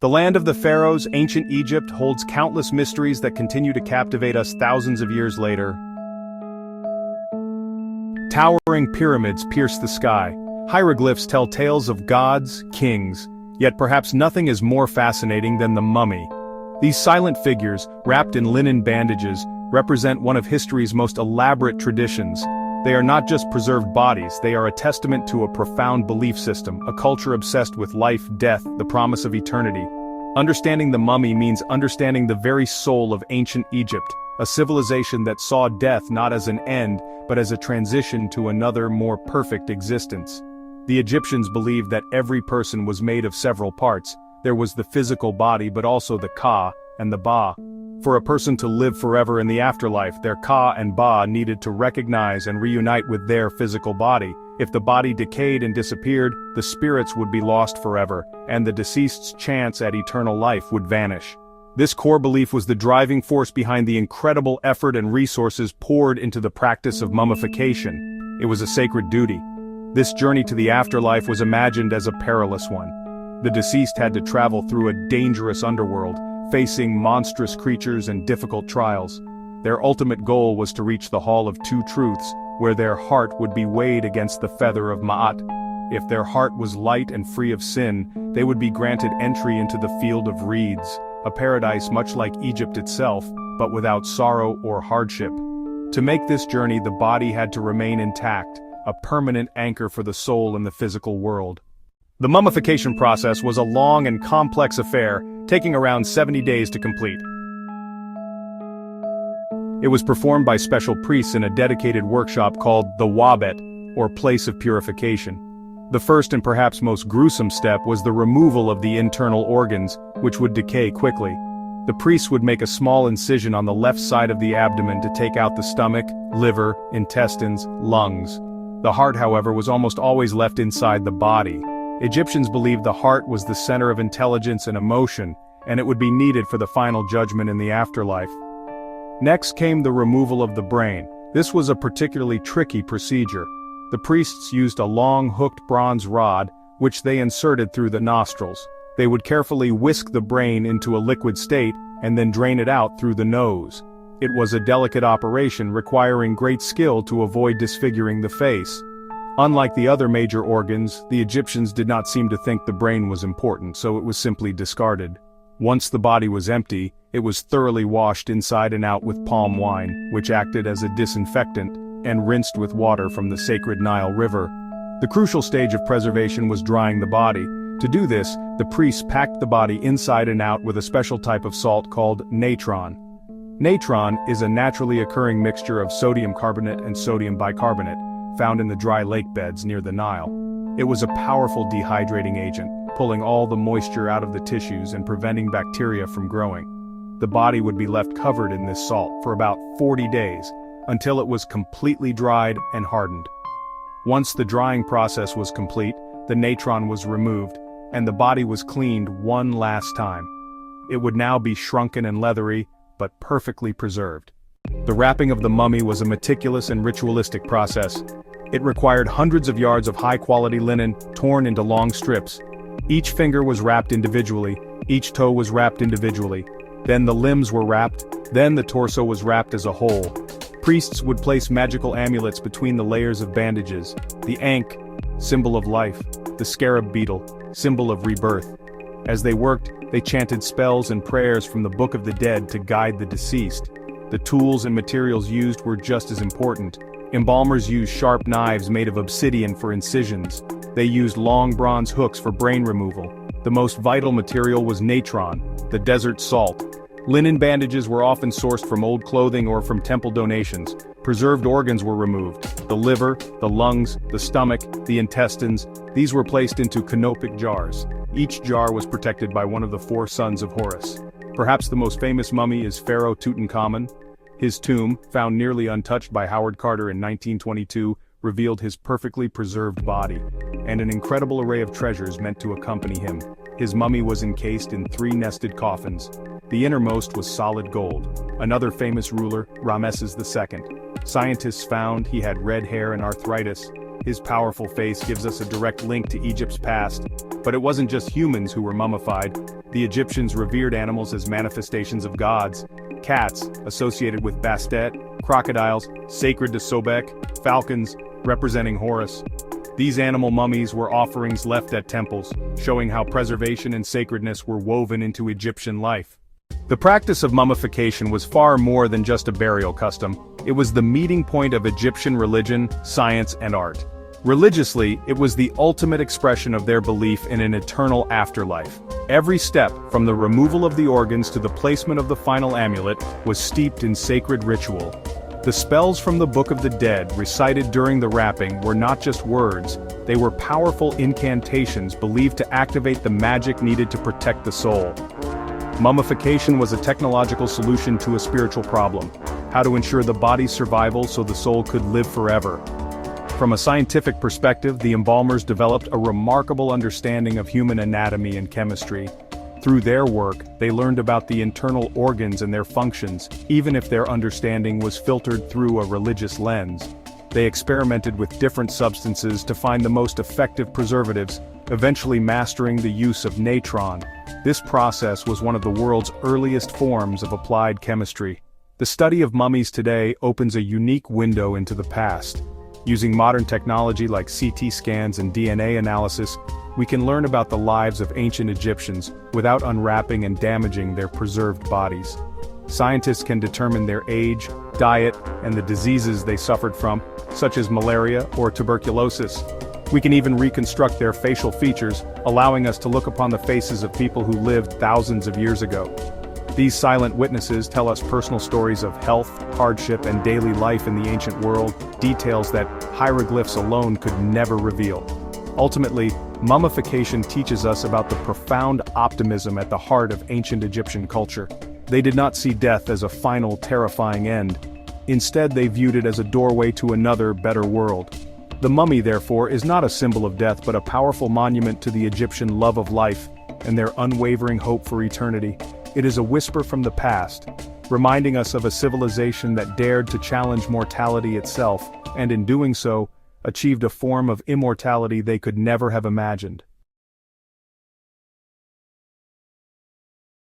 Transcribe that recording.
The land of the Pharaohs, ancient Egypt, holds countless mysteries that continue to captivate us thousands of years later. Towering pyramids pierce the sky. Hieroglyphs tell tales of gods, kings, yet perhaps nothing is more fascinating than the mummy. These silent figures, wrapped in linen bandages, represent one of history's most elaborate traditions. They are not just preserved bodies, they are a testament to a profound belief system, a culture obsessed with life, death, the promise of eternity. Understanding the mummy means understanding the very soul of ancient Egypt, a civilization that saw death not as an end, but as a transition to another, more perfect existence. The Egyptians believed that every person was made of several parts. There was the physical body but also the ka and the ba. For a person to live forever in the afterlife, their ka and ba needed to recognize and reunite with their physical body. If the body decayed and disappeared, the spirits would be lost forever, and the deceased's chance at eternal life would vanish. This core belief was the driving force behind the incredible effort and resources poured into the practice of mummification. It was a sacred duty. This journey to the afterlife was imagined as a perilous one. The deceased had to travel through a dangerous underworld, facing monstrous creatures and difficult trials. Their ultimate goal was to reach the Hall of Two Truths, where their heart would be weighed against the feather of Ma'at. If their heart was light and free of sin, they would be granted entry into the Field of Reeds, a paradise much like Egypt itself, but without sorrow or hardship. To make this journey, the body had to remain intact, a permanent anchor for the soul in the physical world. The mummification process was a long and complex affair, taking around 70 days to complete. It was performed by special priests in a dedicated workshop called the Wabet, or place of purification. The first and perhaps most gruesome step was the removal of the internal organs, which would decay quickly. The priests would make a small incision on the left side of the abdomen to take out the stomach, liver, intestines, lungs. The heart, however, was almost always left inside the body. Egyptians believed the heart was the center of intelligence and emotion, and it would be needed for the final judgment in the afterlife. Next came the removal of the brain. This was a particularly tricky procedure. The priests used a long hooked bronze rod, which they inserted through the nostrils. They would carefully whisk the brain into a liquid state, and then drain it out through the nose. It was a delicate operation requiring great skill to avoid disfiguring the face. Unlike the other major organs, the Egyptians did not seem to think the brain was important, so it was simply discarded. Once the body was empty, it was thoroughly washed inside and out with palm wine, which acted as a disinfectant, and rinsed with water from the sacred Nile River. The crucial stage of preservation was drying the body. To do this, the priests packed the body inside and out with a special type of salt called natron. Natron is a naturally occurring mixture of sodium carbonate and sodium bicarbonate, found in the dry lake beds near the Nile. It was a powerful dehydrating agent, pulling all the moisture out of the tissues and preventing bacteria from growing. The body would be left covered in this salt for about 40 days, until it was completely dried and hardened. Once the drying process was complete, the natron was removed, and the body was cleaned one last time. It would now be shrunken and leathery, but perfectly preserved. The wrapping of the mummy was a meticulous and ritualistic process. It required hundreds of yards of high-quality linen, torn into long strips. Each finger was wrapped individually, each toe was wrapped individually. Then the limbs were wrapped, then the torso was wrapped as a whole. Priests would place magical amulets between the layers of bandages. The ankh, symbol of life, the scarab beetle, symbol of rebirth. As they worked, they chanted spells and prayers from the Book of the Dead to guide the deceased. The tools and materials used were just as important. Embalmers used sharp knives made of obsidian for incisions. They used long bronze hooks for brain removal. The most vital material was natron, the desert salt. Linen bandages were often sourced from old clothing or from temple donations. Preserved organs were removed. The liver, the lungs, the stomach, the intestines, these were placed into canopic jars. Each jar was protected by one of the four sons of Horus. Perhaps the most famous mummy is Pharaoh Tutankhamun. His tomb, found nearly untouched by Howard Carter in 1922, revealed his perfectly preserved body, and an incredible array of treasures meant to accompany him. His mummy was encased in 3 nested coffins. The innermost was solid gold. Another famous ruler, Ramesses II. Scientists found he had red hair and arthritis. His powerful face gives us a direct link to Egypt's past. But it wasn't just humans who were mummified. The Egyptians revered animals as manifestations of gods. Cats, associated with Bastet, crocodiles, sacred to Sobek, falcons, representing Horus. These animal mummies were offerings left at temples, showing how preservation and sacredness were woven into Egyptian life. The practice of mummification was far more than just a burial custom. It was the meeting point of Egyptian religion, science, and art. Religiously, it was the ultimate expression of their belief in an eternal afterlife. Every step, from the removal of the organs to the placement of the final amulet, was steeped in sacred ritual. The spells from the Book of the Dead recited during the wrapping were not just words, they were powerful incantations believed to activate the magic needed to protect the soul. Mummification was a technological solution to a spiritual problem: how to ensure the body's survival so the soul could live forever. From a scientific perspective, the embalmers developed a remarkable understanding of human anatomy and chemistry. Through their work, they learned about the internal organs and their functions, even if their understanding was filtered through a religious lens. They experimented with different substances to find the most effective preservatives, eventually mastering the use of natron. This process was one of the world's earliest forms of applied chemistry. The study of mummies today opens a unique window into the past. Using modern technology like CT scans and DNA analysis, we can learn about the lives of ancient Egyptians without unwrapping and damaging their preserved bodies. Scientists can determine their age, diet, and the diseases they suffered from, such as malaria or tuberculosis. We can even reconstruct their facial features, allowing us to look upon the faces of people who lived thousands of years ago. These silent witnesses tell us personal stories of health, hardship, and daily life in the ancient world, details that hieroglyphs alone could never reveal. Ultimately, mummification teaches us about the profound optimism at the heart of ancient Egyptian culture. They did not see death as a final, terrifying end. Instead, they viewed it as a doorway to another, better world. The mummy, therefore, is not a symbol of death but a powerful monument to the Egyptian love of life and their unwavering hope for eternity. It is a whisper from the past, reminding us of a civilization that dared to challenge mortality itself, and in doing so, achieved a form of immortality they could never have imagined.